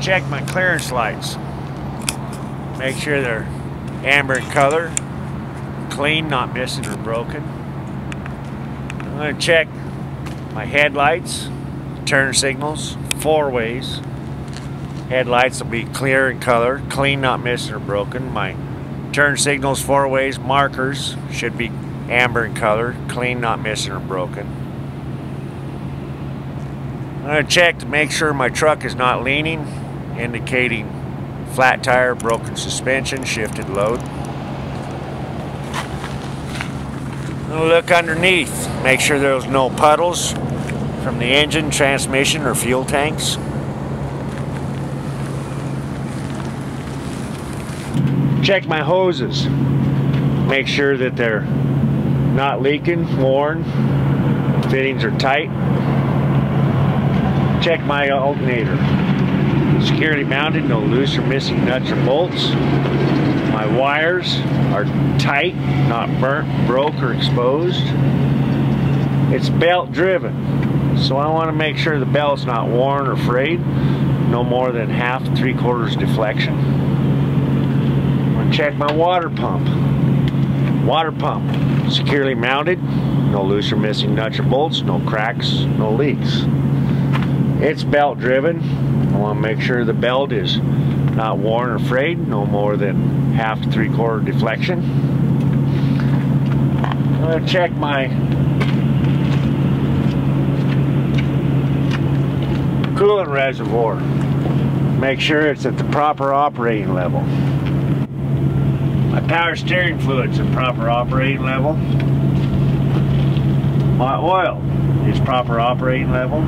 check my clearance lights. Make sure they're amber in color, clean, not missing or broken. I'm going to check my headlights, turn signals, 4 ways. Headlights will be clear in color, clean, not missing or broken. My turn signals, 4 ways, markers should be amber in color, clean, not missing or broken. I'm going to check to make sure my truck is not leaning, indicating flat tire, broken suspension, shifted load. I'm going to look underneath, make sure there's no puddles from the engine, transmission, or fuel tanks. Check my hoses, make sure that they're not leaking, worn, fittings are tight. Check my alternator, securely mounted, no loose or missing nuts or bolts. My wires are tight, not burnt, broke, or exposed. It's belt driven, so I want to make sure the belt's not worn or frayed, no more than 1/2 to 3/4 deflection. I'm going to check my water pump. Water pump, securely mounted, no loose or missing nuts or bolts, no cracks, no leaks. It's belt driven. I want to make sure the belt is not worn or frayed, no more than 1/2 to 3/4 deflection. I'm going to check my coolant reservoir. Make sure it's at the proper operating level. My power steering fluid's at proper operating level. My oil is proper operating level.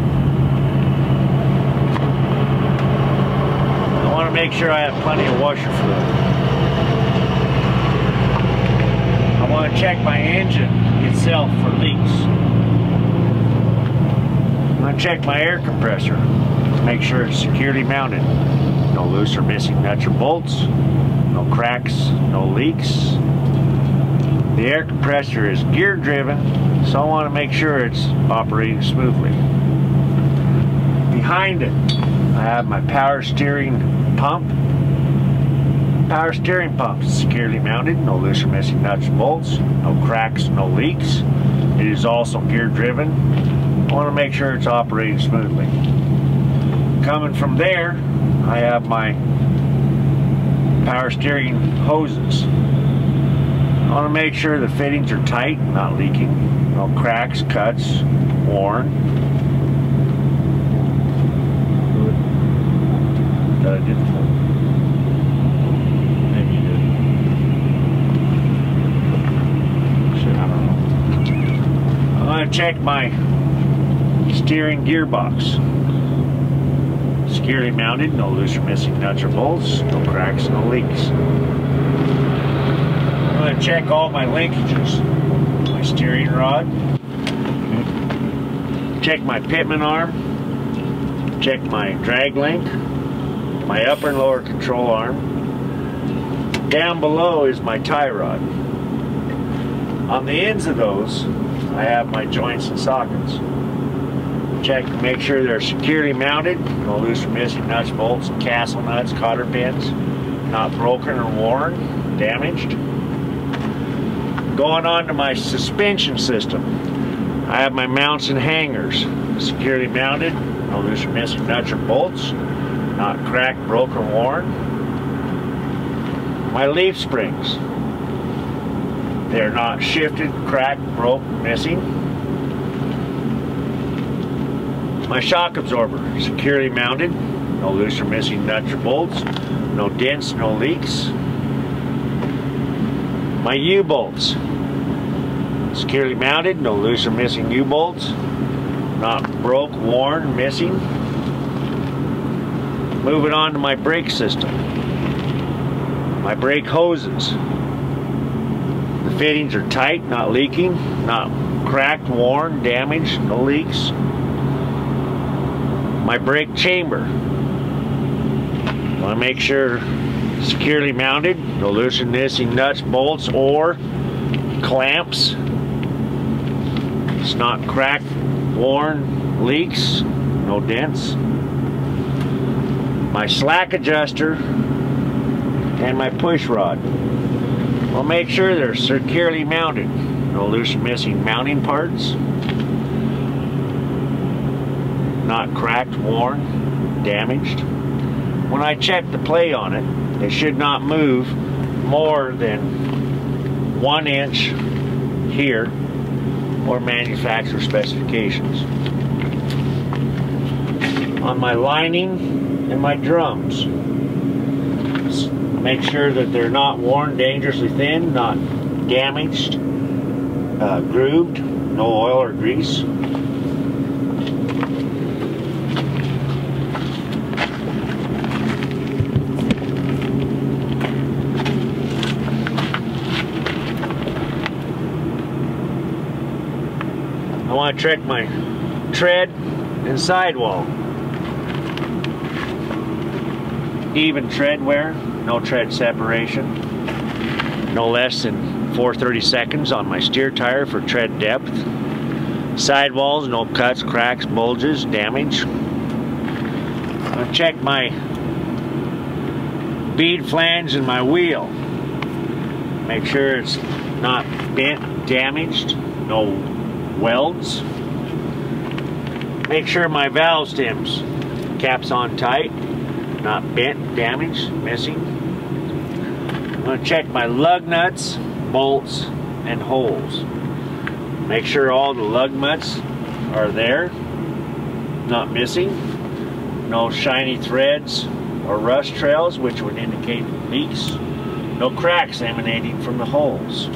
I want to make sure I have plenty of washer fluid. I want to check my engine itself for leaks. I'm going to check my air compressor. Make sure it's securely mounted. No loose or missing nuts or bolts. No cracks, no leaks. The air compressor is gear driven, so I want to make sure it's operating smoothly. Behind it, I have my power steering pump. Power steering pump is securely mounted, no loose or missing nuts or bolts, no cracks, no leaks. It is also gear driven. I want to make sure it's operating smoothly. Coming from there, I have my power steering hoses. I want to make sure the fittings are tight, not leaking, no cracks, cuts, worn. Did I do the full? Maybe you did. Shit, I don't know. I'm going to check my steering gearbox. Securely mounted, no loose or missing nuts or bolts, no cracks, no leaks. I'm going to check all my linkages. My steering rod. Check my pitman arm. Check my drag link. My upper and lower control arm. Down below is my tie rod. On the ends of those, I have my joints and sockets. Check to make sure they're securely mounted, no loose or missing nuts, bolts, castle nuts, cotter pins, not broken or worn, damaged. Going on to my suspension system, I have my mounts and hangers, securely mounted, no loose or missing nuts or bolts, not cracked, broke, or worn. My leaf springs, they're not shifted, cracked, broke, missing. My shock absorber, securely mounted, no loose or missing nuts or bolts, no dents, no leaks. My U-bolts, securely mounted, no loose or missing U-bolts, not broke, worn, missing. Moving on to my brake system. My brake hoses. The fittings are tight, not leaking, not cracked, worn, damaged, no leaks. My brake chamber. I want to make sure securely mounted, no loose or missing nuts, bolts, or clamps. It's not cracked, worn, leaks, no dents. my slack adjuster, and my push rod. We'll make sure they're securely mounted. No loose or missing mounting parts. Not cracked, worn, damaged. When I check the play on it, it should not move more than 1 inch here or manufacturer specifications. On my lining and my drums, make sure that they're not worn dangerously thin, not damaged, grooved, no oil or grease. I want to check my tread and sidewall. Even tread wear, no tread separation, no less than 4/32 on my steer tire for tread depth. Sidewalls, no cuts, cracks, bulges, damage. I'm going to check my bead flange in my wheel. Make sure it's not bent, damaged, no welds. Make sure my valve stems, caps on tight, not bent, damaged, missing. I'm going to check my lug nuts, bolts, and holes. Make sure all the lug nuts are there, not missing. No shiny threads or rust trails, which would indicate leaks. No cracks emanating from the holes.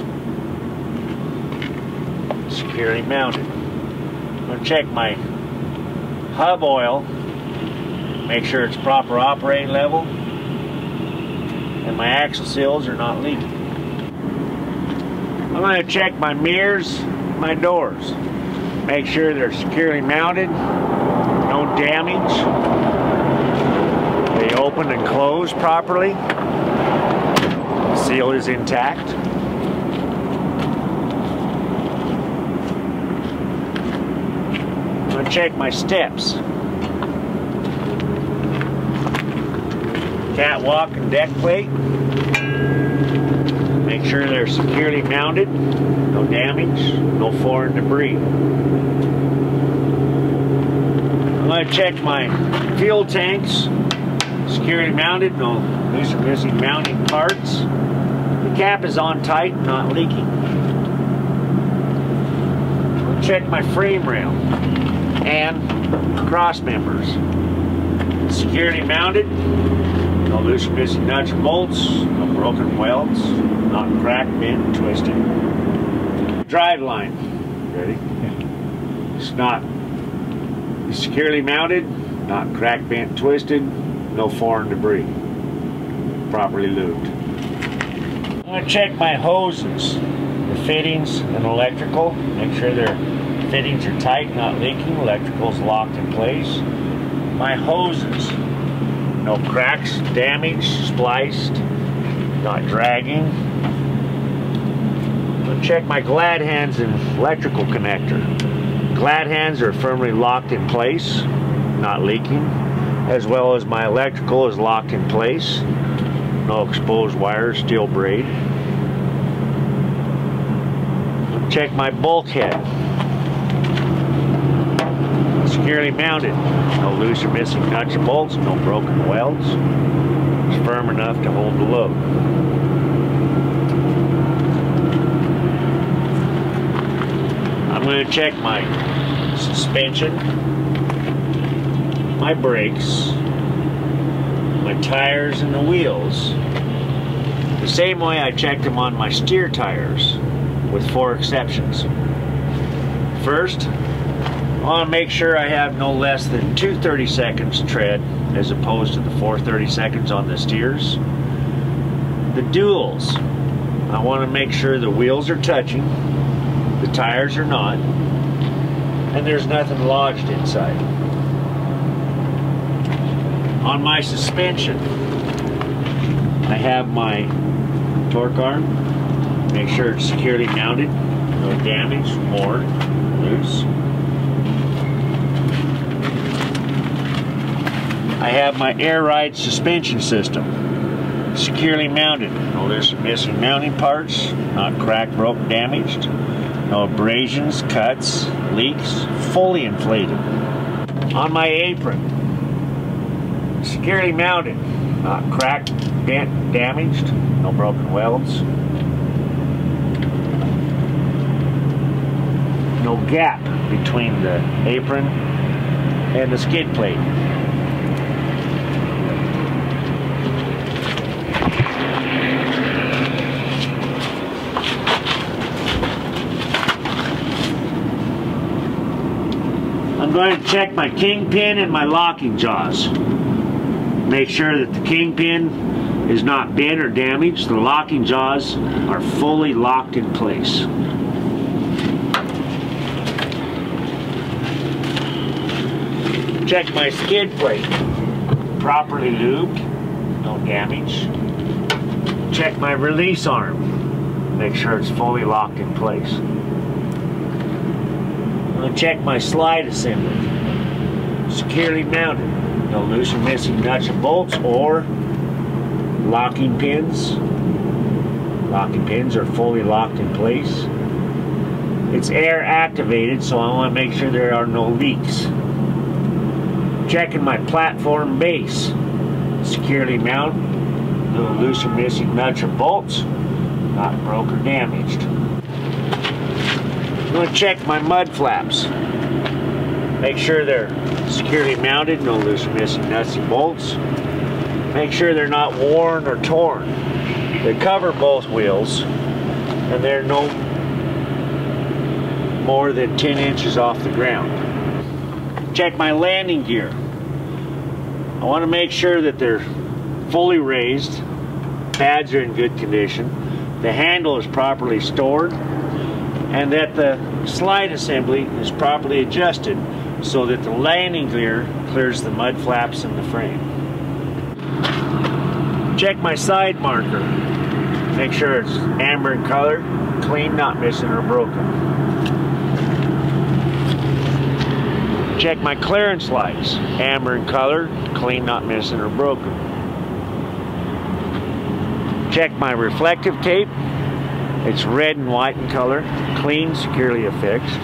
Securely mounted. I'm going to check my hub oil, make sure it's proper operating level, and my axle seals are not leaking. I'm going to check my mirrors, my doors, make sure they're securely mounted, no damage, they open and close properly, the seal is intact. I'm going to check my steps, catwalk and deck plate. Make sure they're securely mounted, no damage, no foreign debris. I'm going to check my fuel tanks, securely mounted, no loose or missing mounting parts. The cap is on tight, not leaking. I'm going to check my frame rail and cross members. Securely mounted, no loose or missing nuts or bolts, no broken welds, not cracked, bent, twisted. Drive line, ready? It's not securely mounted, not cracked, bent, twisted, no foreign debris. Properly lubed. I'm going to check my hoses, the fittings and electrical. Make sure their fittings are tight, not leaking. Electrical's locked in place. My hoses, no cracks, damage, spliced, not dragging. I'll check my glad hands and electrical connector. Glad hands are firmly locked in place, not leaking, as well as my electrical is locked in place. No exposed wires, steel braid. I'll check my bulkhead. Securely mounted, no loose or missing nuts or bolts, no broken welds. It's firm enough to hold the load. I'm going to check my suspension, my brakes, my tires and the wheels, the same way I checked them on my steer tires, with 4 exceptions. First, I want to make sure I have no less than 2 30-seconds tread as opposed to the 4 30-seconds on the steers. The duals, I want to make sure the wheels are touching, the tires are not, and there's nothing lodged inside. On my suspension, I have my torque arm. Make sure it's securely mounted, no damage, worn, loose. I have my air ride suspension system, securely mounted. No missing mounting parts, not cracked, broke, damaged. No abrasions, cuts, leaks, fully inflated. On my apron, securely mounted, not cracked, bent, damaged, no broken welds. No gap between the apron and the skid plate. I'm going to check my kingpin and my locking jaws. Make sure that the kingpin is not bent or damaged. The locking jaws are fully locked in place. Check my skid plate. Properly lubed, no damage. Check my release arm. Make sure it's fully locked in place. I'm going to check my slide assembly. Securely mounted. No loose or missing nuts and bolts or locking pins. Locking pins are fully locked in place. It's air activated, so I want to make sure there are no leaks. Checking my platform base. Securely mounted. No loose or missing nuts or bolts. Not broke or damaged. I'm going to check my mud flaps. Make sure they're securely mounted. No loose or missing nuts and bolts. Make sure they're not worn or torn. They cover both wheels and they're no more than 10 inches off the ground. Check my landing gear. I want to make sure that they're fully raised, pads are in good condition, the handle is properly stored, and that the slide assembly is properly adjusted so that the landing gear clears the mud flaps in the frame. Check my side marker. Make sure it's amber in color, clean, not missing or broken. Check my clearance lights, amber in color, clean, not missing or broken. Check my reflective tape. It's red and white in color, clean, securely affixed,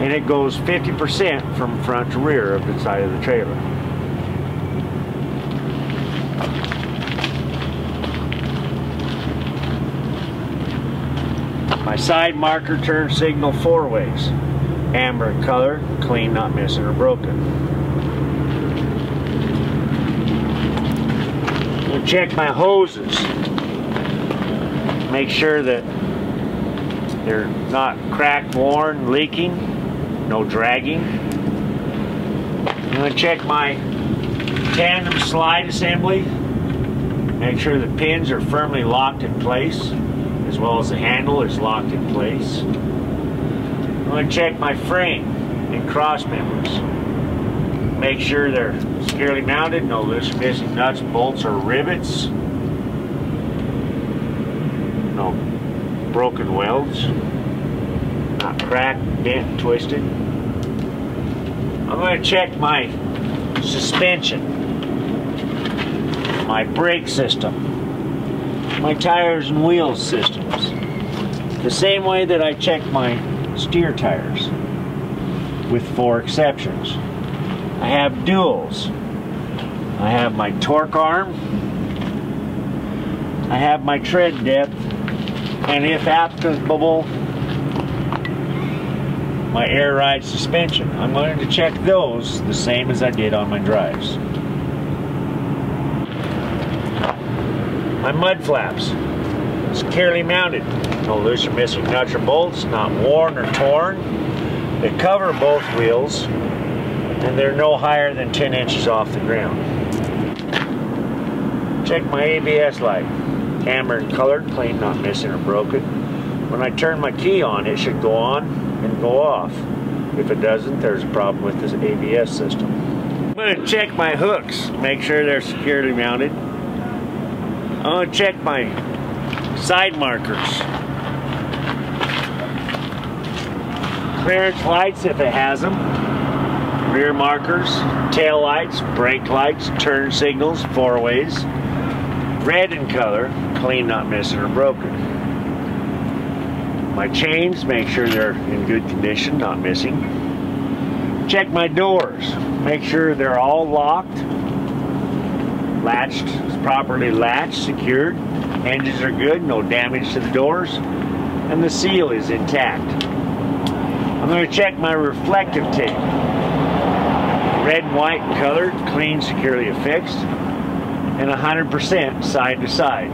and it goes 50% from front to rear of the side of the trailer. My side marker turn signal 4 ways. Amber in color, clean, not missing or broken. We'll check my hoses. Make sure that they're not cracked, worn, leaking, no dragging. I'm going to check my tandem slide assembly. Make sure the pins are firmly locked in place, as well as the handle is locked in place. I'm going to check my frame and cross members. Make sure they're securely mounted, no loose or missing nuts, bolts, or rivets. No broken welds. Not cracked, bent, twisted. I'm going to check my suspension, my brake system, my tires and wheels systems. The same way that I check my steer tires, with 4 exceptions. I have duals. I have my torque arm. I have my tread depth, and if applicable, my air ride suspension. I'm going to check those the same as I did on my drives. My mud flaps, securely mounted. No loose or missing nuts or bolts, not worn or torn. They cover both wheels, and they're no higher than 10 inches off the ground. Check my ABS light. Amber in color, clean, not missing or broken. When I turn my key on, it should go on and go off. If it doesn't, there's a problem with this ABS system. I'm going to check my hooks, make sure they're securely mounted. I'm going to check my side markers. Clearance lights if it has them. rear markers, tail lights, brake lights, turn signals, four-ways, red in color, clean, not missing or broken. My chains, make sure they're in good condition, not missing. Check my doors, make sure they're all locked, latched, properly latched, secured. Hinges are good, no damage to the doors, and the seal is intact. I'm going to check my reflective tape. Red and white in color, clean, securely affixed, and 100% side to side.